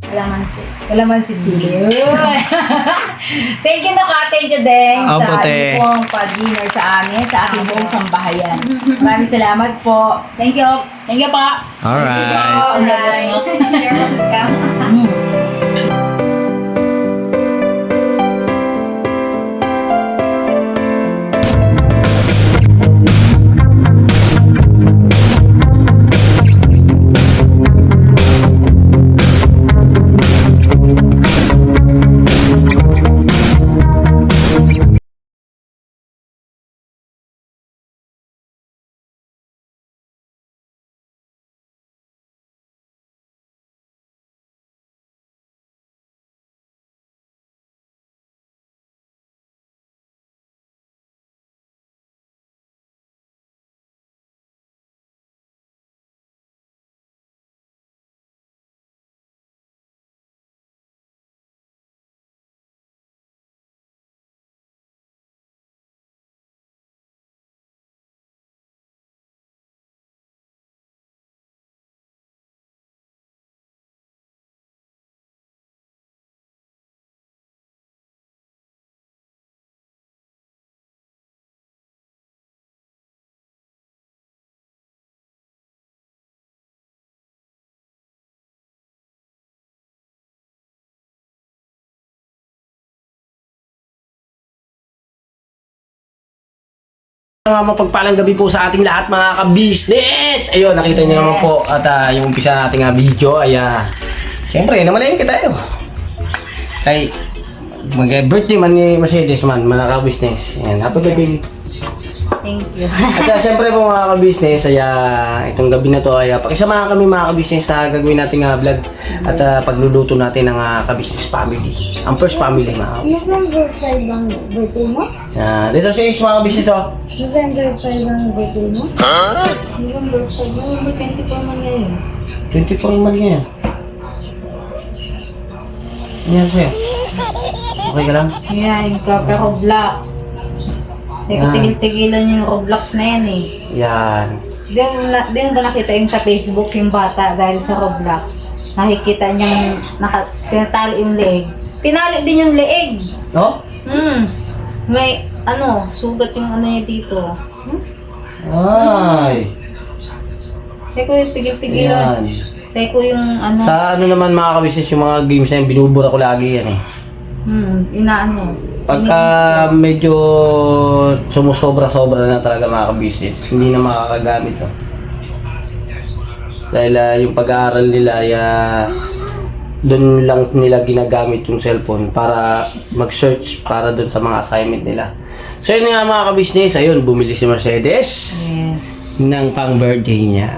Kalamansi chili. Thank you na ka, thank you Deng sa pong pag-dinner sa amin, sa ating buong sambahayan. Maraming salamat po. Thank you. Thank you pa. Alright. Mga mapagpalang gabi po sa ating lahat mga ka-business! Ayun, nakita niyo naman po at yung umpisa nating video ay siyempre, namalayan ka tayo. Kay mag-birthday man ni Mercedes man, mga ka-business. Ayan, happy birthday. Thank you. At siyempre po mga ka-business, ay itong gabi na to ay pakisamahan kami mga ka-business sa gagawin nating vlog at pagluluto natin ng ka-business family. Ang first family mga ka-business. November 5 ang birthday mo? Dito si Ace mga ka-business oh. November 5 ang birthday mo? November 5, November 24 man ngayon. 24 man yan. Yan siya. Okay ka lang? Yan, Kape Roblox. Tigil-tigilan yung Roblox na yan eh. Yan. Di mo ba nakita yung sa Facebook yung bata dahil sa Roblox? Nakikita niyang tinatali yung leeg. Tinali din yung leeg. Oh? May sugat yung niya dito. Ay. Sabi ko yung tigil-tigilan. Yan. Sabi ko yung Sa naman mga kabisnes, yung mga games na yung binubura ko lagi yan eh. Pagka medyo sumusobra-sobra na talaga mga kabisnes, hindi na makakagamit to. Dahil yung pag-aaral nila ay doon lang nila ginagamit yung cellphone para mag-search para doon sa mga assignment nila. So yun nga mga kabisnes, ayun, bumili si Mercedes ng pang-birthday niya.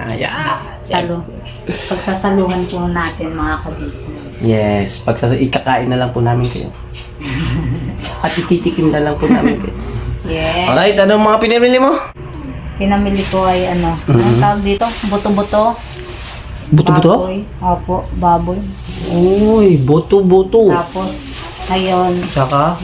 Pagsasaluhan po natin mga kabisnes. Yes, ikakain na lang po namin kayo. At ititikim na lang po namin kayo. Yes. Alright, anong mga pinamili mo? Pinamili ko ay anong tawag dito? Buto-buto. Buto-buto? Baboy. Opo, baboy. Uy, buto-buto. Tapos, ayun, Saka?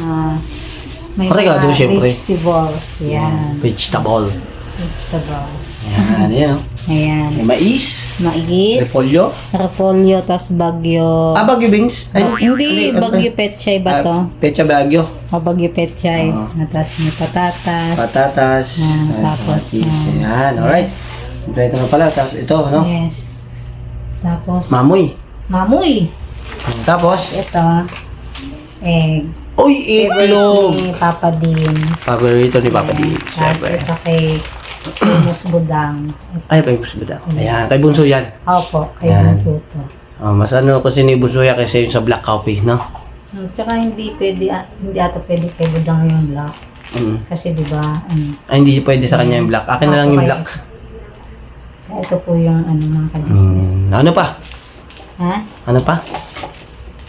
may Oregano, mga syempre. vegetables. Yan. Vegetable. Vegetables. Yan, yan o. Ayan. May mais. Mais. Repolyo. Repolyo, tas bagyo. Bagyo beans. Ay, Hindi, ano bagyo petchay ba to? Pecha bagyo. Bagyo petchay. Tas may patatas. Patatas. Tapos, yan, alright. Kompleto na pala. Tapos ito, no? Yes. Tapos, Mamoy. mamuy. Tapos, Ito, egg. uy, itlog. Ni Papa Deans. Paborito ni Papa D. Tapos Siyempre. ito kay Primus Budang. Ay, pa yung busbuda. Ayan, kay Bunso yan. Opo, kay Yan. Bunso to. Mas ko si ni Bunso yan kasi yung sa black coffee, no? Tsaka hindi ata pwede kay Budang yung black. Kasi di ba, Ay, hindi pwede sa kanya yung black. Akin na lang yung black. ito po yung mga ka-business. Ano pa? Ha? Ano pa?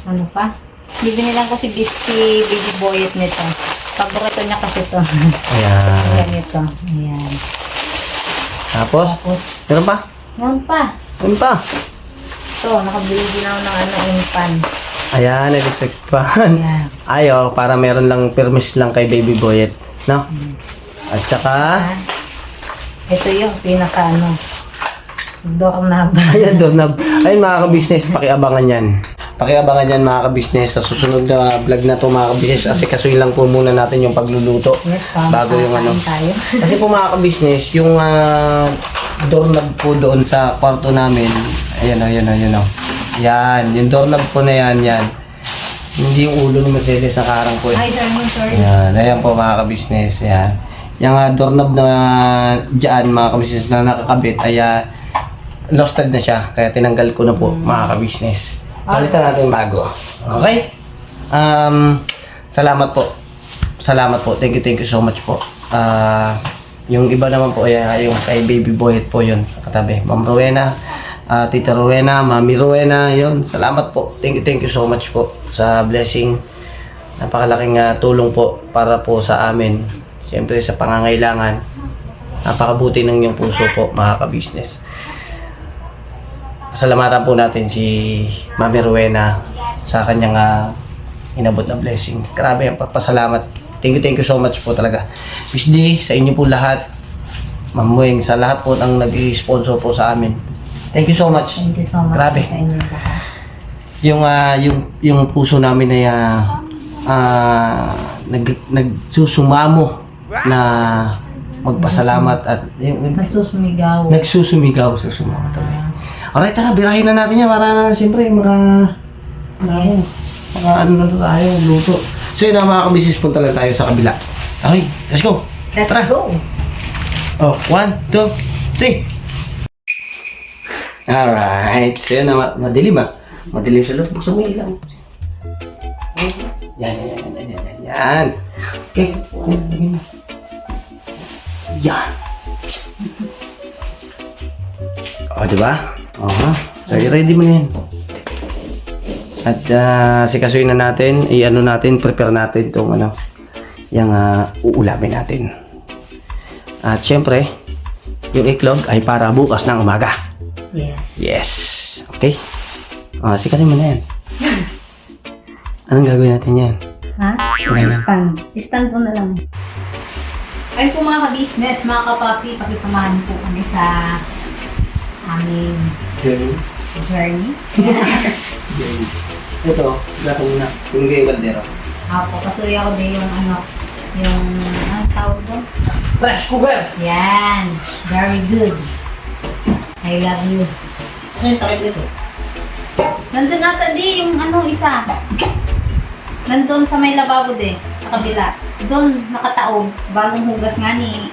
Ano pa? Bibinilan ko si Baby Boyet nito. Paborito niya kasi ito. Ayan. Ayan ito. Ayan. Tapos? Meron pa? Meron pa. Meron pa? Ito, nakabili din ako ng impan. Ayan, electric fan. Ayan. Ayo, para meron lang permis lang kay Baby Boyet. No? At saka, Ito yung pinaka doorknob. ayan doon na. Ayun mga ka-business, pakiabangan yan. pakiabangan dyan mga ka-business. Sa susunod na vlog na to mga ka-business, asikasuhin lang po muna natin yung pagluluto. Yes, Bago yung ano. tayo. Kasi po mga ka-business, yung doorknob po doon sa kwarto namin, ayan o, ayan o. Yan, yung doorknob po na yan. Hindi yung ulo ni Mercedes nakarang po. Ay, sorry. Yan, ayan po mga ka-business. Yan. Yung doorknob na dyan mga ka-business na nakakabit ay losted na siya. Kaya tinanggal ko na po mga ka-business. Palitan natin bago. Okay? Salamat po. Salamat po. Thank you so much po. Yung iba naman po ay yung kay Baby Boy po yun. Katabi. Ma'am Rowena, Tita Rowena, Mami Rowena, yun. Salamat po. Thank you so much po sa blessing. Napakalaking tulong po para po sa amin. Siyempre sa pangangailangan. Napakabuti ng iyong puso po mga ka-business. Pasalamatan po natin si Mami Rowena sa kanyang inabot na blessing. Grabe, pasalamat. Thank you so much po talaga. Miss D, sa inyo po lahat. Ma'am Weng, sa lahat po ang nag-sponsor po sa amin. Thank you so much. Thank you so much Grabe. sa inyo lahat. Yung puso namin ay nagsusumamo na magpasalamat at Nagsusumigaw. nagsusumigaw sa sumama tuloy. Alright, tara, birahin na natin yan para siyempre Yes. ano na to tayo, luto. So yun mga ka-business, punta lang tayo sa kabila. Okay, let's go. Let's Tara. go. Oh, 1, 2, 3. Alright, so yun na, madilim Madilim sa loob. Buksan mo yung ilaw. Yan. Okay. Yan. O, diba? So, i-ready mo na yan. At sikasuin na natin, prepare natin itong yung uulamin natin. At syempre, yung iklog ay para bukas ng umaga. Yes. Yes. Okay? Sikasuin mo na yan. Anong gagawin natin yan? Ha? Okay na. Stand po na lang. Ay po mga ka-business, mga kapapi, pakisamahan po kami sa aming journey. Ito, gato muna. Pinigay yung kaldero. Ako, pasuya ko din yung anong tawag doon? Rice cooker! Yan. Very good. I love you. Ay, takip dito. Nandun nata di yung isa. Nandun sa may lababo di, sa kabila. Doon nakataob, bagong hugas nga ni.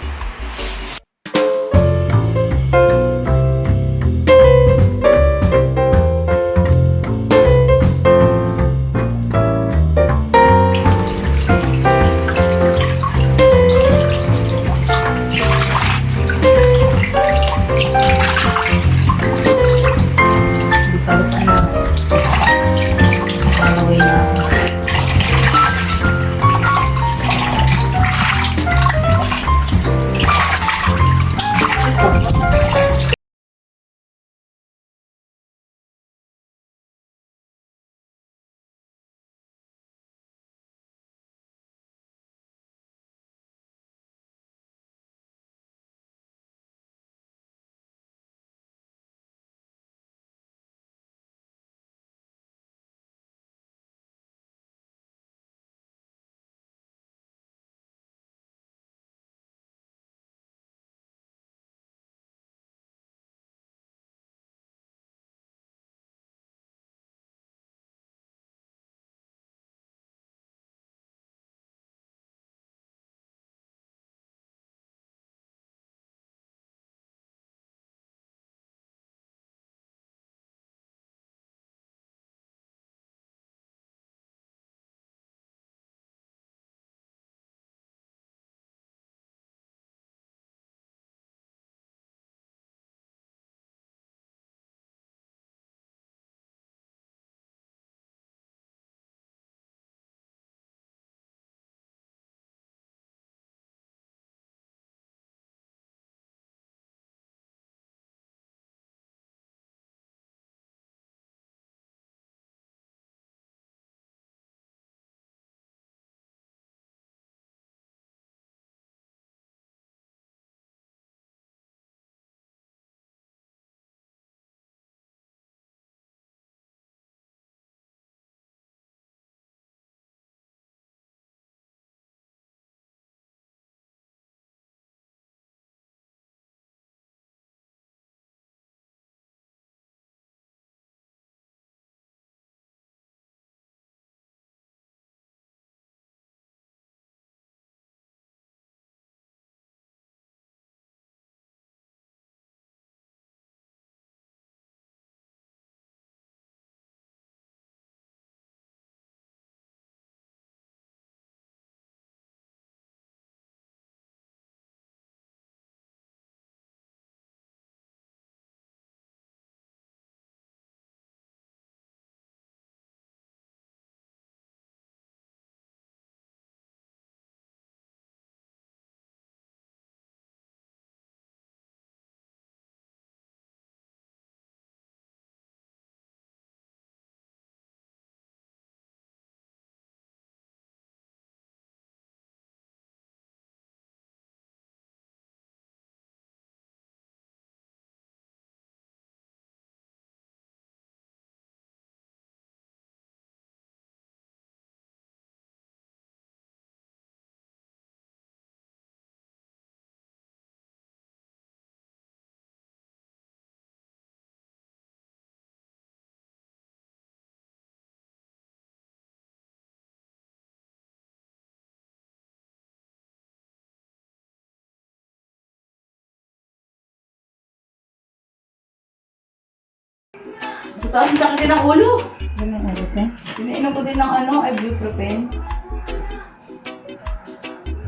Tapos masakit din ang ulo. Ganun ulit eh. Pinainom ko din ng ibuprofen.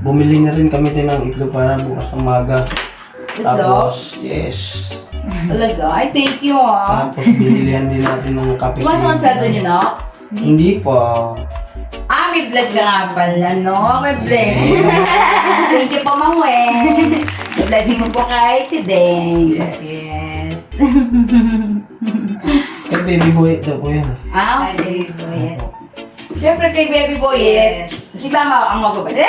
Bumili na rin kami din ng itlog para bukas ng umaga. Itlog? Tapos, yes. Talaga? Ay, thank you ah. Tapos, binilihan din natin ng kape. Tumas ang sweldo niyo, no? Hindi pa. Ah, may vlog ka nga pala, no? May blessing. Thank you po, Mang Wen. May blessing mo po kay si Deng. Yes. Eh, baby boy daw po yan. Ah, Ay, boy. siyempre kay Baby Boy, si Mama ang magbabalit.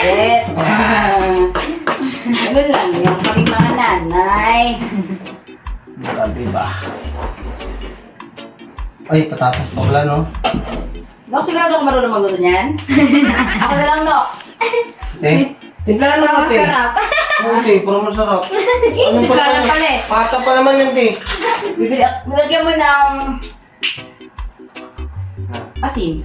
Ganun lang yung kaming mga nanay. Grabe ba? Ay, patatas pa pala, no? Dok, sigurado ako marunong magluto niyan. Ako na lang, no? Eh, timplahan na natin. Masarap. Okay, puro masarap. Sige, hindi ka lang pala eh. Pata pa naman yan, te. Bilagyan mo ng asin.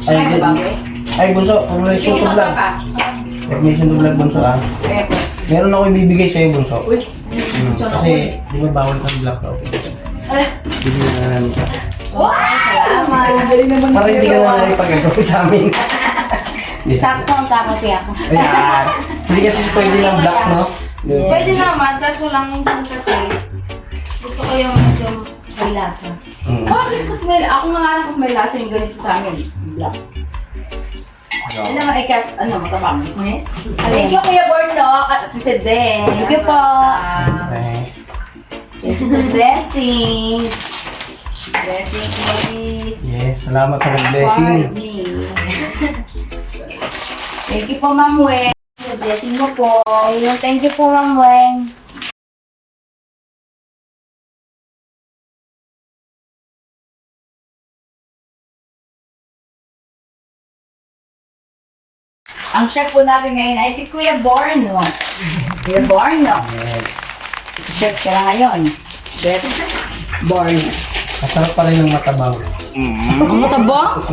Ay, Ay, din. babae. Ay, bunso, formation to vlog. Formation to vlog, bunso, ah. Meron ako ibibigay sa'yo, bunso. Uy, Kasi, di ba bawal kang vlog daw? ay, Bibigyan na namin siya. wow! Salamat! Galing naman Para hindi ka na ipag-agawin sa amin. Yes. Sakto ang kakasi ako. Ayan. Hindi kasi pwede ng vlog, no? Pwede naman, kaso lang minsan kasi gusto ko yung medyo may lasa. Mm. Bakit mas may, ako nga lang mas may lasa yung ganito sa amin. Black. Ano naman ay kahit, matabang. Thank you, Kuya Borno, at si Den. Thank you po. Okay. Thank you sa blessing. Blessing, please. Yes, salamat sa nag-blessing. Thank you po, Ma'am Wen. Blessing mo po. Ayun, thank you po, Ma'am Weng. Ang chef po natin ngayon ay si Kuya Borno. Kuya Borno. Yes. Chef ka na ngayon. Chef Borno. Masarap pa rin ng matabang. Ang matabang?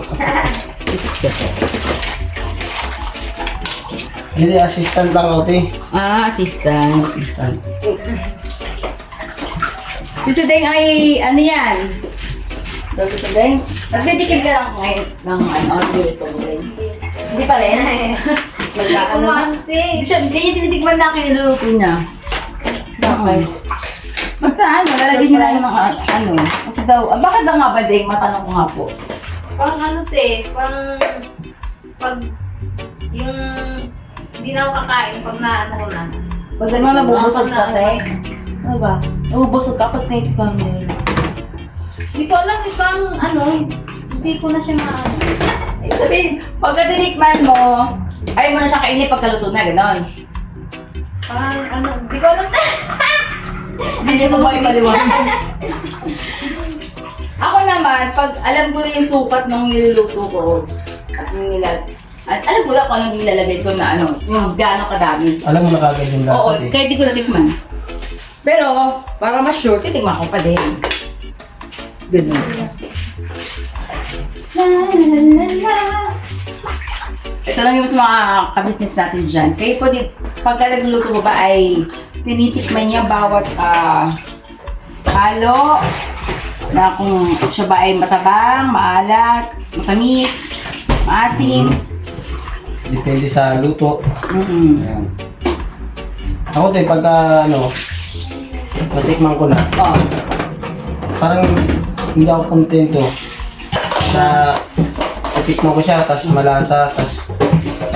Hindi, assistant lang ako, te. Ah, assistant. Assistant. Si Sudeng ay, ano yan? Dito Sudeng? Nagdidikit ka lang ngayon ng dito Sudeng. Hindi pa rin? Kumante. Hindi niya tinitigman na ang kiniluluto niya. Okay. Basta lalagyan niya lang yung mga Kasi daw, bakit daw nga ba Deng? Matanong ko nga po. Pang pag yung hindi na ako kakain pag naano ko na. Pag naman nabubusog ka, Deng. Ano ba? Nabubusog ka, pag native nila. Hindi ko alam ibang hindi ko na siya maano. Sabihin, pagka tinikman mo, ayaw mo na siya kainin pagkaluto na, gano'n. Hindi ko alam. Hindi mo mo ipaliwanag. Ako naman, pag alam ko na yung sukat ng niluluto ko, at yung alam ko lang kung anong nilalagay ko na yung gano'ng kadami. Alam mo na kagad yung Oo, lasa, te. kahit di ko natikman. Pero, para mas sure, titikman ko pa din. Ganun. La, la, la, la. Ito lang yung sa mga kabisnes natin dyan. Kayo po, pagka nagluluto mo ba ay tinitikman niya bawat halo na kung siya ba ay matabang, maalat, matamis, maasim. Depende sa luto. Mm-mm. Ayan. Ako tayo, pagka natikman ko na, Oh. parang hindi ako kontento na natikman ko siya, tapos malasa, tapos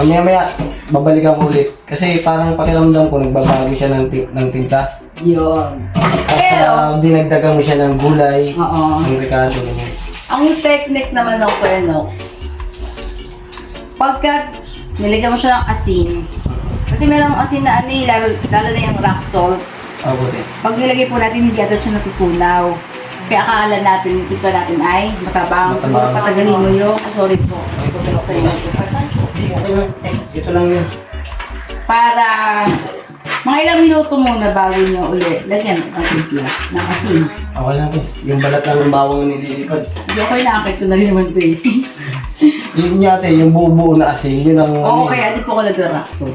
maya babalikan ko ulit. Kasi parang pakiramdam ko, nagbabago siya ng timpla. Yun. Tapos dinagdagan mo siya ng gulay, Oo. ng ricado, ganyan. Ang technique naman ng kweno, pagka nilagyan mo siya ng asin, kasi merong asin na lalo na yung rock salt. Buti. Pag nilagay po natin, hindi agad siya natutunaw. Kaya akala natin, yung timpla natin ay matabang. Siguro patagalin mo yung, sorry po, tutulog sa inyo. Okay lang. Ito lang yun. Para mga ilang minuto muna bago nyo uli, lagyan ng timpla, ng asin. Okay lang eh. Yung balat lang ng bawang nililipad. Hindi ako inaakit ko na rin naman ito eh. Yun yate, yung buo na asin, yun ang Oo, kaya di po ko nag-rock salt.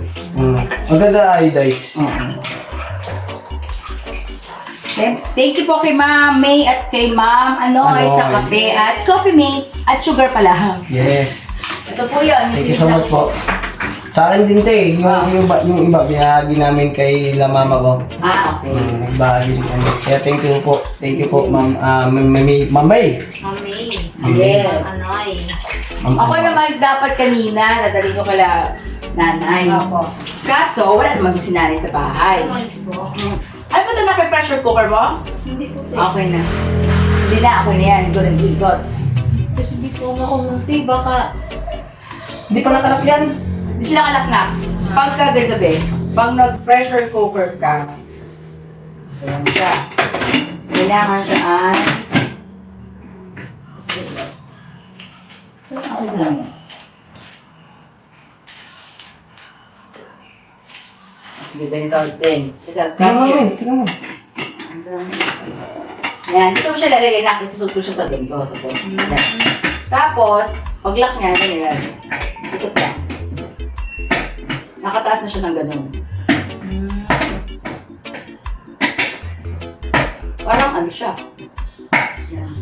Maganda iodize. Oo. Thank you po kay Ma'am May at kay Ma'am Anoy sa kape at coffee mate at sugar pala. Yes. Ito po yun. Thank you so much po. Sa akin din te, yung iba, binahagi namin kay la mama ko. Ah, okay. Nagbahagi din kami. Kaya thank you po. Thank you po, ma'am. Mamay. Mami. Yes. Anoy. Ako naman dapat kanina, dadali ko kala nanay. Opo. Kaso, wala naman si nanay sa bahay. Umalis po. Ay, ba na kay pressure cooker mo? Hindi po tayo. Okay na. Hindi na, ako na yan. Good and good. Kasi di po nga kumunti. Baka Hindi pa nakalap yan. Hindi sila kalaknak. Pagka gabi, pag nag-pressure cooker ka, ayan siya. Kailangan siya ay... Saan ako sila mo? Sige, ganito din. Tingnan mo rin, tingnan mo. Yan, dito mo siya lalagay na. Isusot ko siya sa ganito. Sa yan. Tapos, pag-lock niya, ganyan. Ikot lang. Nakataas na siya ng ganun. Parang ano siya. Yan.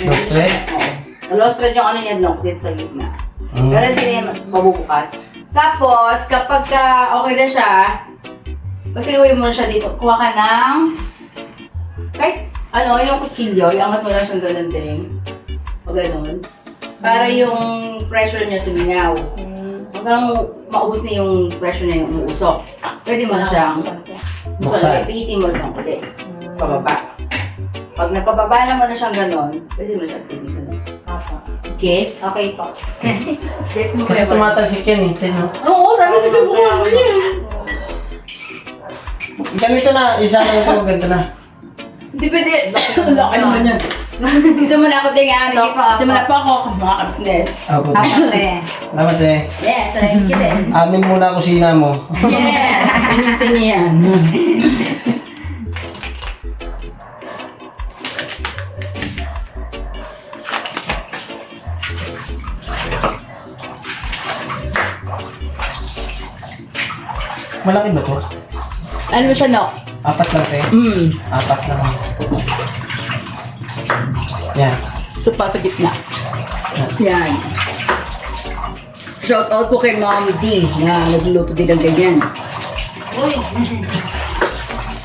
Low thread? Oo. Low thread yung ano niya, no, dito sa gitna. Pero hindi niya mabubukas. Tapos, kapag okay na siya, kasi gawin mo na siya dito, kuha ka ng kahit ano, yung kutsilyo, iangat mo lang siyang ganun din. O ganun. Para yung pressure niya sumingaw. Hanggang maubos na yung pressure niya yung umuusok. Pwede mo na siyang Buksan. pihitin mo lang ulit. Pababa. Pag napababa naman na siyang ganun, pwede mo na siyang pihitin. Okay? okay po. Gets mo Kasi ba? tumatalsik yan eh. Tingnan mo. Oo, sabi susubukan mo niya. Ganito na, isa lang ito, ganito na. Hindi pwede. Laki naman yan. Dito mo na ako tingnan. Sige po, Dito mo na po ako, mga ka-business. Apo. Ako rin. Salamat eh. Yes, thank you din. Amin muna kusina mo. Yes! Sinyong-sinyo yan. Malaki ba to? Ano ba siya, no? Apat lang te. Apat lang. Yan. So, pa sa gitna. Yan. Shout out po kay Mommy D na nagluluto din ng ganyan. Uy.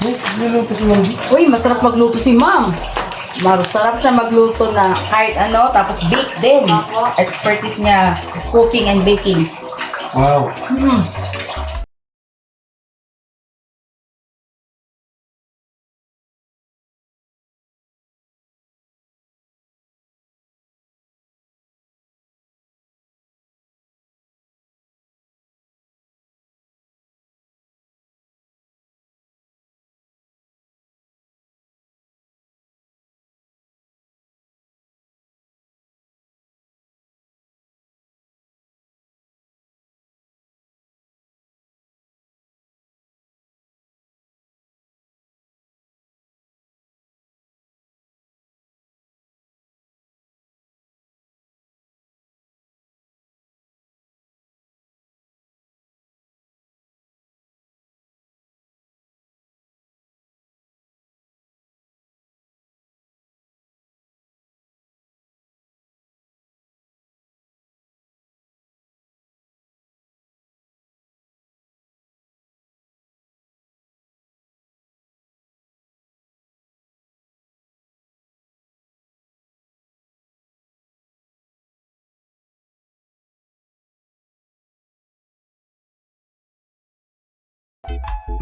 Uy, luluto si Mami. Uy, masarap magluto si Ma'am. Masarap siya magluto na kahit ano, tapos bake din. Opo. Expertise niya, cooking and baking. Wow.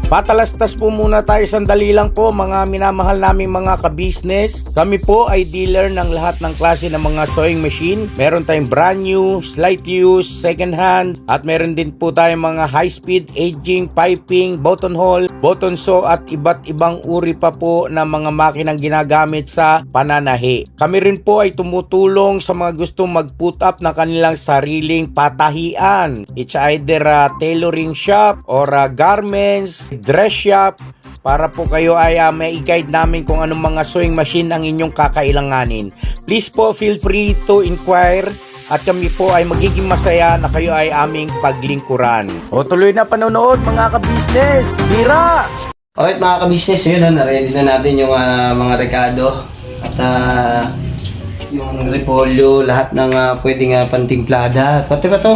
Patalastas po muna tayo sandali lang po mga minamahal naming mga ka-business. Kami po ay dealer ng lahat ng klase ng mga sewing machine. Meron tayong brand new, slight use, second hand, at meron din po tayong mga high speed, aging, piping, button hole, button sew at iba't ibang uri pa po ng mga makinang ginagamit sa pananahi. Kami rin po ay tumutulong sa mga gustong mag-put up ng kanilang sariling patahian. It's either a tailoring shop or garments, dress shop, para po kayo ay may i-guide namin kung anong mga sewing machine ang inyong kakailanganin. Please po feel free to inquire at kami po ay magiging masaya na kayo ay aming paglingkuran. O tuloy na panonood mga ka-business! Tira! Alright mga ka-business, yun na-ready na natin yung mga rekado at yung repolyo, lahat ng pwedeng pantimplada. Pati ba to?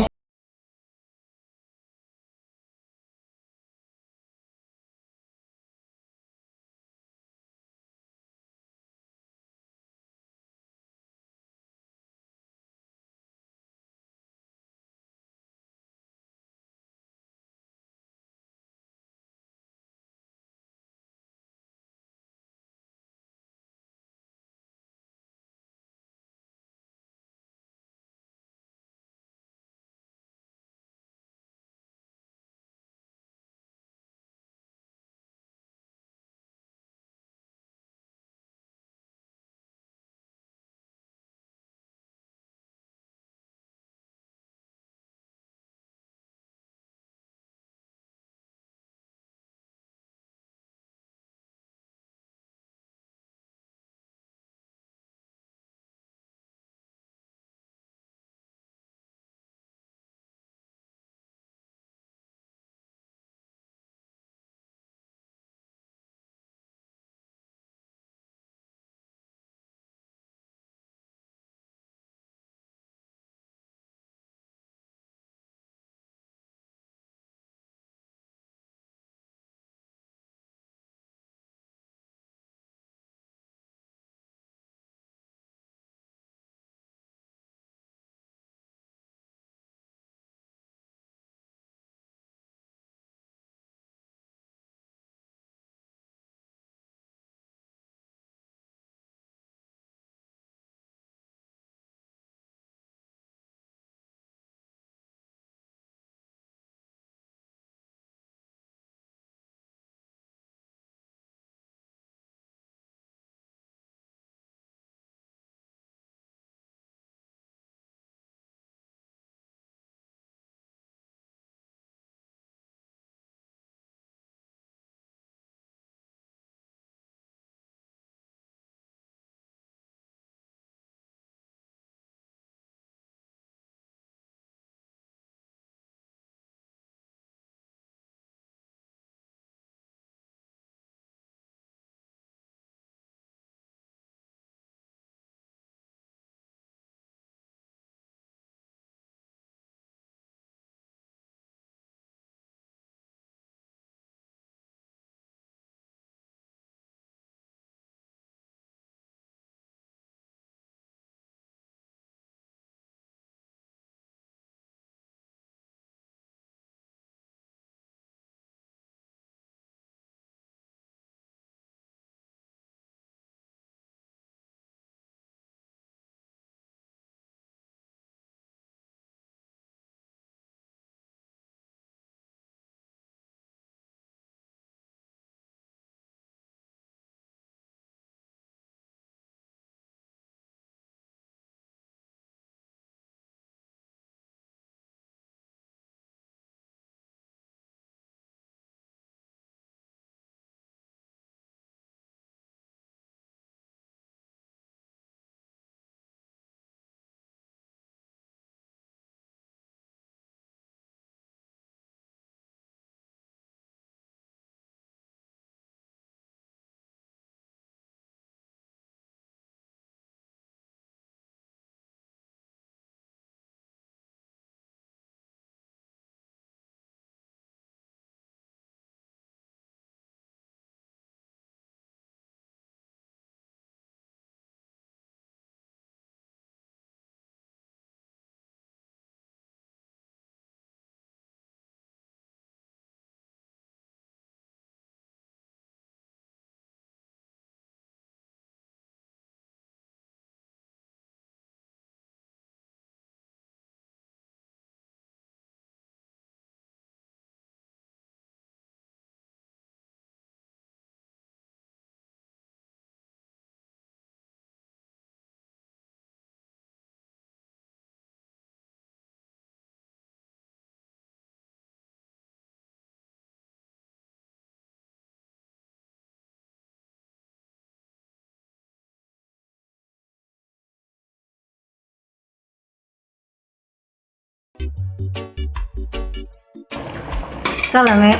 lang eh.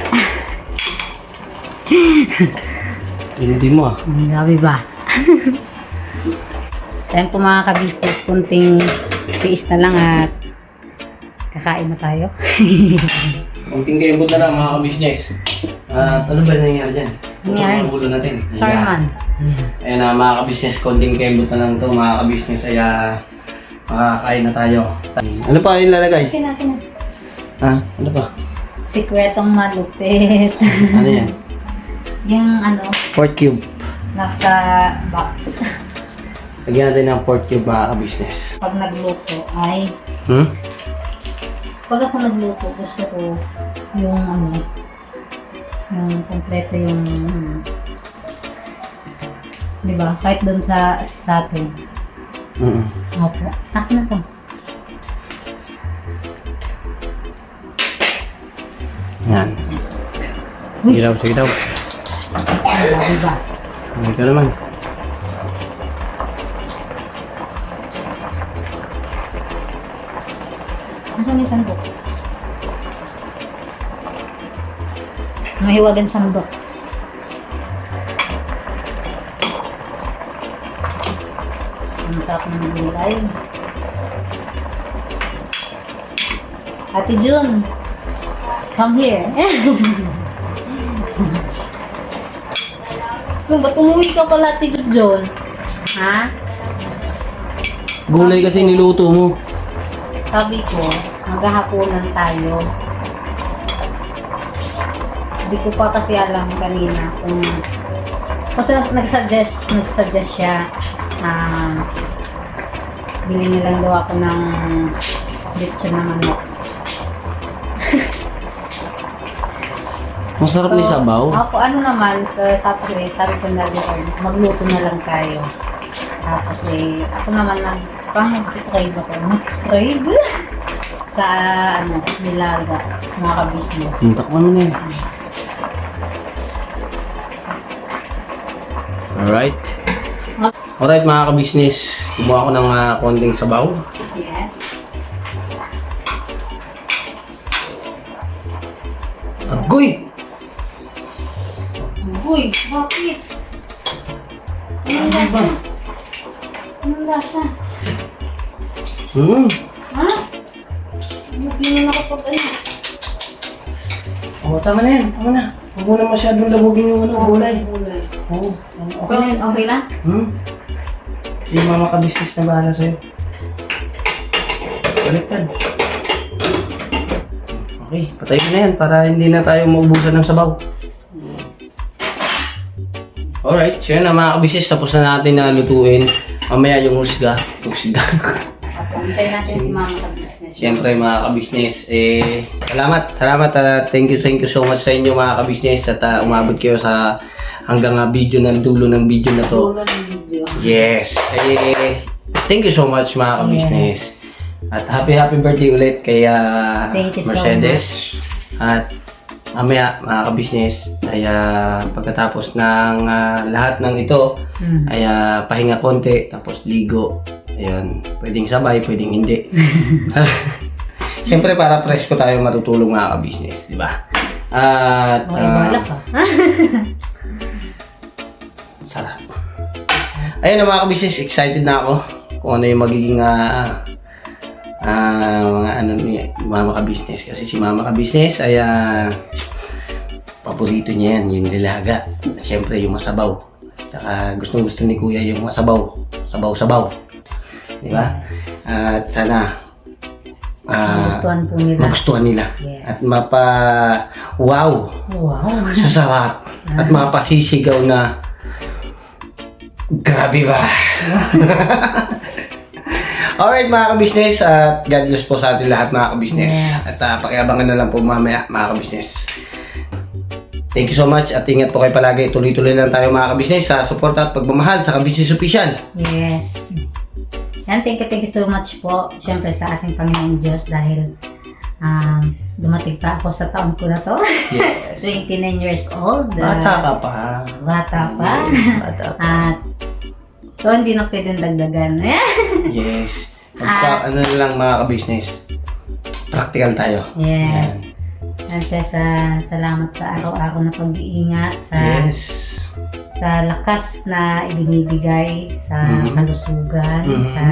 Hindi mo ah. Ang gabi ba? Tayo po mga ka-business, kunting tiis na lang at kakain na tayo. Kunting kembot na lang mga ka-business. At ano ba yung nangyari dyan? Nangyari? Ang ulo natin. Sorry man. Ayan na mga ka-business, konting kembot na lang to mga ka-business. Kaya makakain na tayo. Ano pa yung lalagay? Kina. Ano pa? Sikretong malupit. Ano yan? Yung ano, Pork cube. nasa box. Lagyan natin ng pork cube mga ka-business. Pag nagluto ay, pag ako nagluto, gusto ko yung ano, yung kompleto yung, di ba? Kahit doon sa atin. Opo. Akin na to. Yan. Uy, Sige daw, sige daw. di ba? Ano ka naman? Asan yung sandok? Mahiwagan sandok. Ang sarap ng gulay. Ate June, come here. Ba't umuwi ka pala, Ate June? Ha? Gulay kasi niluto mo. Sabi ko, maghahaponan tayo. Hindi ko pa kasi alam kanina kung... Kasi nag-suggest siya bili niya lang daw ako ng lechon na manok. Masarap ni sabaw. Ako, ano naman, tapos sabi ko na magluto na lang tayo. Tapos ako naman nag-crave ako. Nag-crave? Sa, nilaga, mga ka-business. Takpan mo na yan. Alright. Alright mga ka-business. Kumuha ako ng konting sabaw. Yes. Agoy! Uy, bakit? Anong lasa? Anong lasa? Ha? Hindi mo nakapag Oh, tama na yan. Tama na. Huwag mo na masyadong labugin yung gulay. Gulay. Oo. Okay na, okay lang? Si mama ka-business na bahala sa'yo. Baliktad. Okay, patayin mo na yan para hindi na tayo maubusan ng sabaw. Yes. Alright, so yun na mga ka-business. Tapos na natin na lutuin. Mamaya yung husga. Antay natin si mama ka-business. Siyempre mga ka-business, salamat at thank you so much sa inyo mga ka-business at umabot kayo sa hanggang video ng dulo ng video na to. Dulo ng video. Yes, thank you so much mga ka-business. At happy birthday ulit kay Thank you so Mercedes. At mamaya mga ka-business ay pagkatapos ng lahat ng ito ay pahinga konti tapos ligo. Ayun, pwedeng sabay, pwedeng hindi. Siyempre para presko tayo matutulong mga ka-business, di ba? At Bala ka. sarap. Ayun na mga ka-business, excited na ako kung ano yung magiging mga ano ni mama ka-business. Kasi si mama ka-business ay paborito niya yan, yung nilaga. At siyempre yung masabaw. Tsaka gustong-gusto ni kuya yung masabaw. Sabaw-sabaw. Di ba? At sana Magustuhan po nila. magustuhan nila. Yes. At wow sa sarap. At mapasisigaw na grabe ba? Alright mga ka-business, at God bless po sa ating lahat mga ka-business. Yes. At pakiabangan na lang po mamaya mga ka-business. Thank you so much at ingat po kayo palagi. Tuloy-tuloy lang tayo mga ka-business sa suporta at pagmamahal sa Ka-Business Official. Yes. Yan, thank you so much po. Siyempre sa ating Panginoong Diyos dahil dumating pa ako sa taon ko na to. Yes. 29 years old. Bata ka pa. Bata pa. Bata pa. At so, hindi na pwedeng dagdagan. Yes. Ano na lang mga ka-business. Practical tayo. Yes. Salamat sa araw-araw na pag-iingat, Yes. sa lakas na ibinibigay, sa kalusugan, Mhm. sa...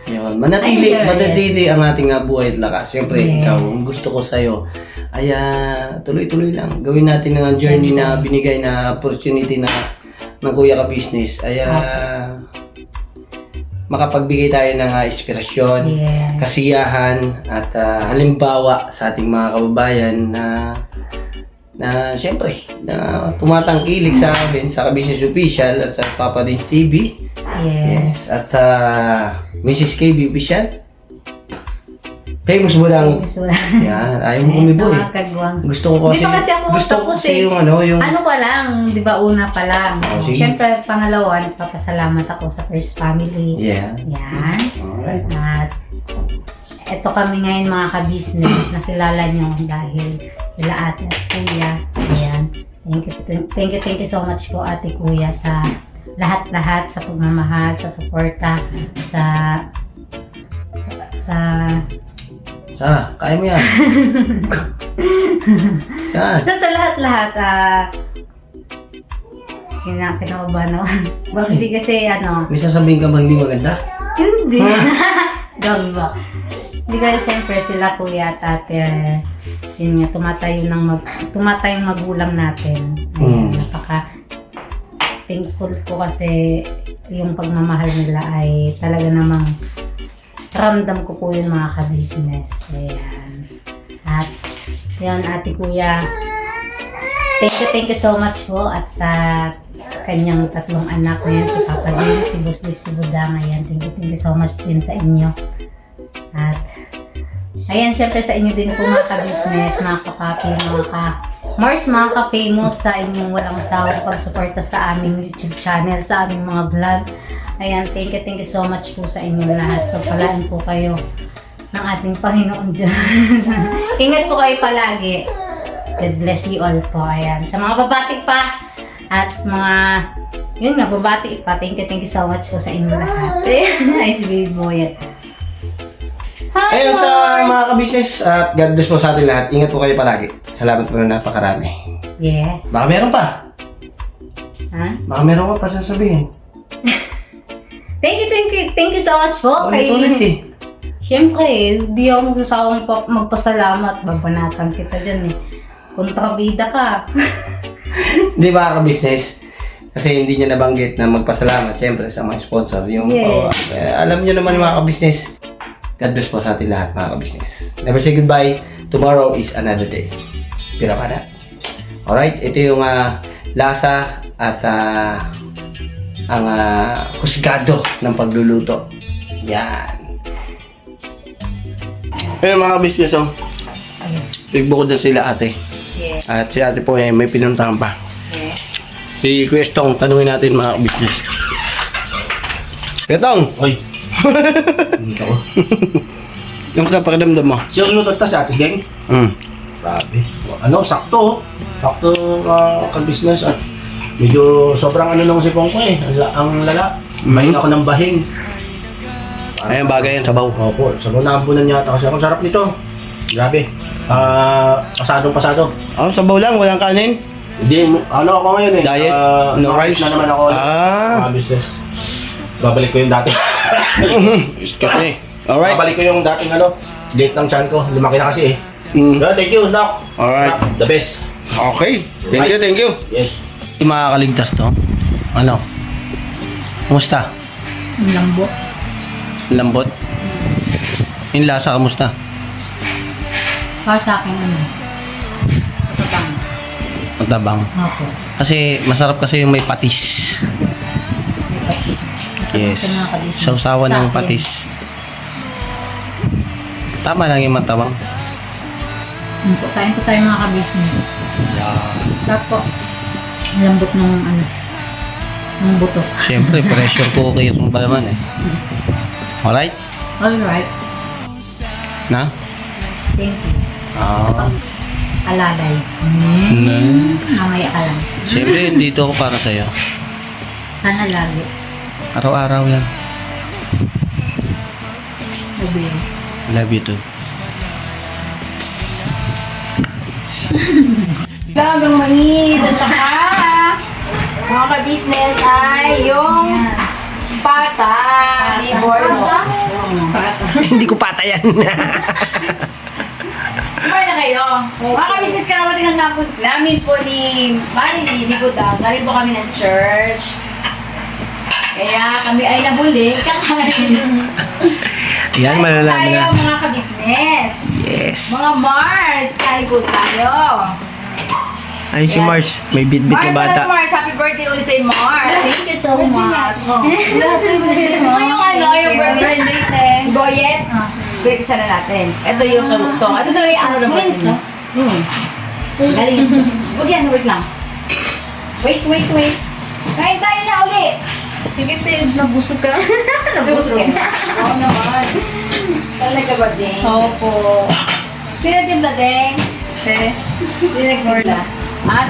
Yun. Manatili ang ating buhay at lakas. Siyempre, Yes. ikaw, ang gusto ko sa'yo, ay tuloy-tuloy lang. Gawin natin ang journey na binigay na opportunity na ng Kuya Ka Business. Ay makapagbigay tayo ng inspirasyon, Yes. kasiyahan, at halimbawa sa ating mga kababayan na siyempre, na tumatangkilik sa amin, sa Ka Business Official at sa Papa Dins TV. Yes. At sa Mrs. KB Official. Famous mo lang. Gusto na. Yan, ayaw mo kumibo eh. Gusto ko kasi, Di pa kasi ako gusto ko tapos kasi eh. yung yung... Ano pa lang, di ba una pa lang. Oh, sige. Siyempre, pangalawa, nagpapasalamat ako sa First Family. Yeah. Yan. Alright. At eto kami ngayon mga ka-business, nakilala nyo dahil sila ate at kuya. Ayan. Thank you so much po ate kuya sa lahat-lahat, sa pagmamahal, sa suporta, sa Kaya mo yan. Saan? sa lahat-lahat, kinakabahan naman. Bakit? Hindi kasi May sasabihin ka ba hindi maganda? Hindi. Gawin ba? Hindi kasi syempre sila kuya at ate, yun nga, tumatayong magulang natin. Napaka thankful ko kasi yung pagmamahal nila ay talaga namang ramdam ko po yun mga ka-business. Ayan. At yun ate kuya, thank you so much po at sa kanyang tatlong anak na yan, si Papa Din, si Boss Lip, si Budang. Ayan, thank you so much din sa inyo. At ayan, syempre sa inyo din po mga ka-business, mga ka-papi, mga ka-Mars, mga ka-famous sa inyong walang sawang pagsuporta sa aming YouTube channel, sa aming mga vlog. Ayan, thank you so much po sa inyong lahat. Pagpalaan po kayo ng ating Panginoon Diyos. Ingat po kayo palagi. God bless you all po. Ayan, sa mga babatik pa at mga, yun nga, babati pa. Thank you so much po sa inyong lahat. Nice baby boy. Hi, Ayun sa Mars! mga ka-business at God bless po sa ating lahat. Ingat po kayo palagi. Salamat po na napakarami. Yes. Baka meron pa. Ha? Baka meron pa sasabihin. Thank you so much po. Ulit eh. Siyempre, di ako magsasawang magpasalamat. Babanatan kita dyan eh. Kontrabida ka. Di ba ka-business? Kasi hindi niya nabanggit na magpasalamat siyempre sa mga sponsor. Yung, Yes. alam niyo naman mga ka-business. God bless po sa ating lahat mga ka-business. Never say goodbye. Tomorrow is another day. Pira pa na. Alright, ito yung lasa at ang husgado ng pagluluto. Yan. Ayun mga ka-business, Yes. Bukod na sila ate. Yes. At si ate po may pinuntahan pa. Yes. Si Kwestong, tanungin natin mga business. Kwestong! Oy. Dito ko. Yung sa pakiramdam mo? Siya luto ta sa atis gang. Grabe. Sakto. Sakto ka-business at medyo sobrang nung si Kongko eh. Ang lala. Mahin ako ng bahing. Ayun, bagay yan, sabaw. Opo, sa naampunan yata kasi ang sarap nito. Grabe. Pasado. Oh, sabaw lang, walang kanin. Hindi, ako ngayon eh. Diet? No rice? na naman ako. Ah. Mga business. Babalik ko yung dati. Excuse me. Alright. Babalik ko yung dating date ng chan ko. Lumaki na kasi eh. Thank you, Doc. Alright. The best. Okay. Thank you. Yes. Yung makakaligtas to. Ano? Kumusta? Lambot. Lambot? Yung lasa, kamusta? Para sa akin Matabang. Matabang. Opo. Kasi masarap kasi yung may patis. May patis. Yes. Ito mga ka-business. Sausawan Sa ng akin. patis. Tama lang yung matabang. Kain po tayo mga ka-business. Sarap po. Lambot ng ng buto. Siyempre, pressure cooker yung ba naman eh. Alright? Alright. Na? Thank you. Ah. Alalay. Mamaya ka lang. Siyempre, dito ako para sa'yo. Sana lagi. Araw-araw yan. Sabihin. Love you too. Lagang mais at saka mga ka-business ay yung pata. Liver mo. Hindi ko patayan. Kumain na kayo. Mga ka-business, kararating ang namin po ni Marilyn, ni Budang. Galing po kami ng church. Kaya kami ay nabuli. Kakain. Yan, malalaman na. Tayo mga ka-business. Yes. Mga Mars, kain po tayo. Ay, si Mars, may bit-bit na bata. Mars, happy birthday ulit sa'yo, Mars. Thank you so much. Yung yung birthday. Goyet. Wait, isa na natin. Ito yung karugtong. Ito talaga yung ano ng birthday niya. Galing. Huwag yan, wait lang. Wait. Kain tayo na ulit. Sige, Ted, nabusog ka. Nabusog yan. Oo naman. Talaga ba, Deng? Opo. Sino timla, Deng? Sino nagtimla?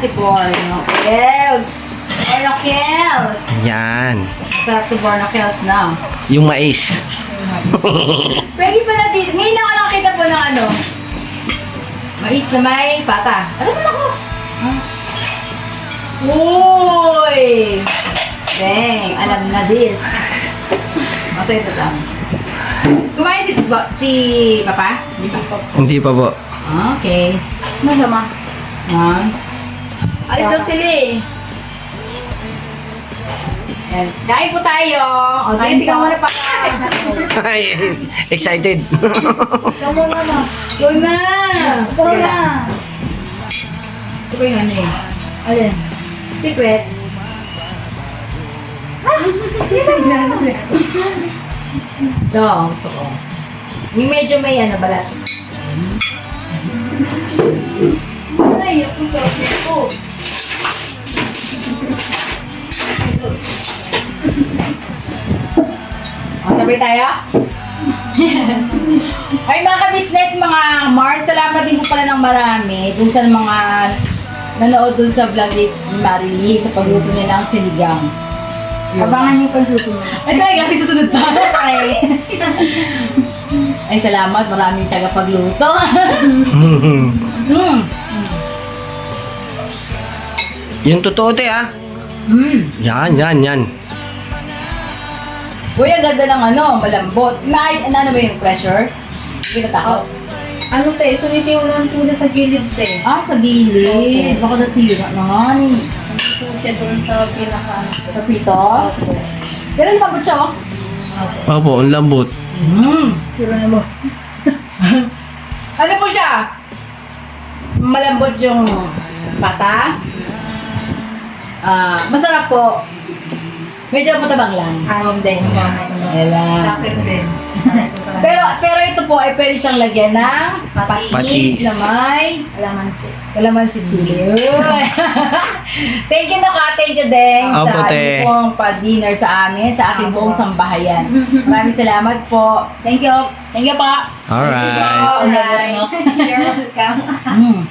Si Borno Kills. Borno Kills. Yan. Sarap to Borno Kills na. Yung mais. Pwede pala dito. Ngayon lang ako nakakita po ng ano. Mais na may pata. Ano naman ako? Uy! Dang, alam na this. Masaya ito lang. Kumain si Papa? Hindi pa. Hindi pa po. Okay. Masama. Alis daw sila eh. Yan. Kain po tayo. O, sige, tingnan mo na pa. Ay, excited. Ikaw mo na. Go na. Go na. Gusto ko yung ano eh. Alin? Secret. Ito, gusto ko. Yung medyo may ano balat. Ay, ako sa ito. O, sabay tayo? Ay, mga ka-business, mga Mars, salamat din po pala ng marami dun sa mga nanood dun sa vlog ni Marilyn sa pagluto niya ng sinigang. Abangan niyo pa susunod. Ay, talaga, may susunod pa. Ay, salamat. Maraming tagapagluto. Yung totoo, te, ah. Yan. Uy, ang ganda ng ano, malambot. Ano ba yung pressure? Hindi natakot. Ano, te? Sumisiw lang po na sa gilid, te. Sa gilid. Baka nasira naman eh. Hindi po siya doon sa pinaka... Sa pito? Opo. Pero lumabot siya, oh. Opo, ang lambot. Pero na mo. Ano po siya? Malambot yung pata. Masarap po. Medyo matabang lang. Din. Ayan. Sa akin din. Pero ito po ay pwede siyang lagyan ng Patis. patis na may kalamansi chili. Thank you thank you Deng Opo, sa te. ating pong pa-dinner sa amin, sa ating buong sambahayan. Maraming salamat po. Thank you. Thank you pa. Alright. Alright. You're welcome.